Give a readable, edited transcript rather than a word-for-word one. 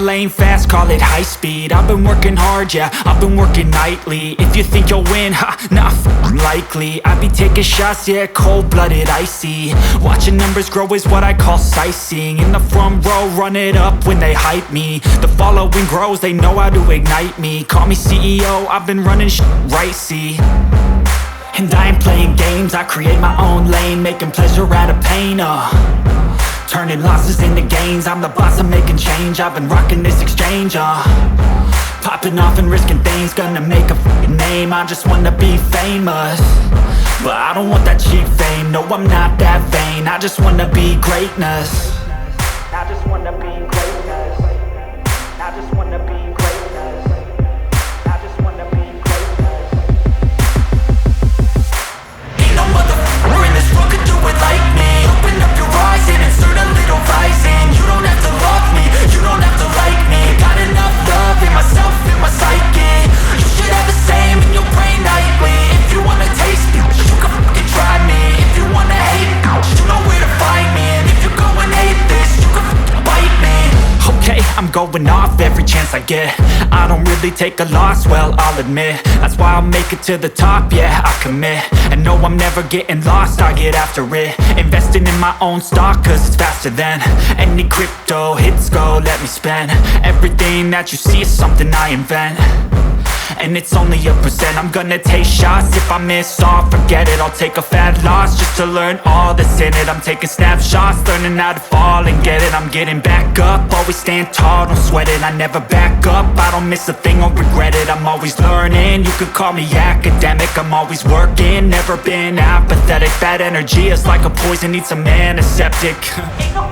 lane fast, call it high speed. I've been working hard, yeah, I've been working nightly. If you think you'll win, ha, not likely. I be taking shots, yeah, cold-blooded, icy. Watching numbers grow is what I call sightseeing. In the front row, run it up when they hype me. The following grows, they know how to ignite me. Call me CEO, I've been running right, see. And I ain't playing games, I create my own lane, making pleasure out of pain, turning losses into gains, I'm the boss, I'm making change. I've been rocking this exchange, popping off and risking things, gonna make a f***ing name. I just wanna be famous, but I don't want that cheap fame. No, I'm not that vain, I just wanna be greatness. I just wanna be greatness. I just wanna be greatness. I just wanna be greatness. Ain't no motherfucker in this world could do it like me. Open up your eyes and insert a little rising. You don't have to love me, you don't have to like me. Got enough love in myself, in my psyche. You should have the same in your brain nightly. If you wanna taste me, you can fucking try me. If you wanna hate me, you know where to find me. And if you go and hate this, you can fucking bite me. Okay, I'm going off every chance I get. I don't really take a loss, well, I'll admit. That's why I'll make it to the top, yeah, I commit. And no, I'm never getting lost, I get after it. Investing in my own stock, cause it's faster than any crypto hits go, let me spend. Everything that you see is something I invent, and it's only a percent. I'm gonna take shots, if I miss all, forget it. I'll take a fat loss just to learn all that's in it. I'm taking snapshots, learning how to fall and get it. I'm getting back up, always stand tall, don't sweat it. I never back up, I don't miss a thing or regret it. I'm always learning, you could call me academic. I'm always working, never been apathetic. Bad energy is like a poison, needs some antiseptic. Ain't no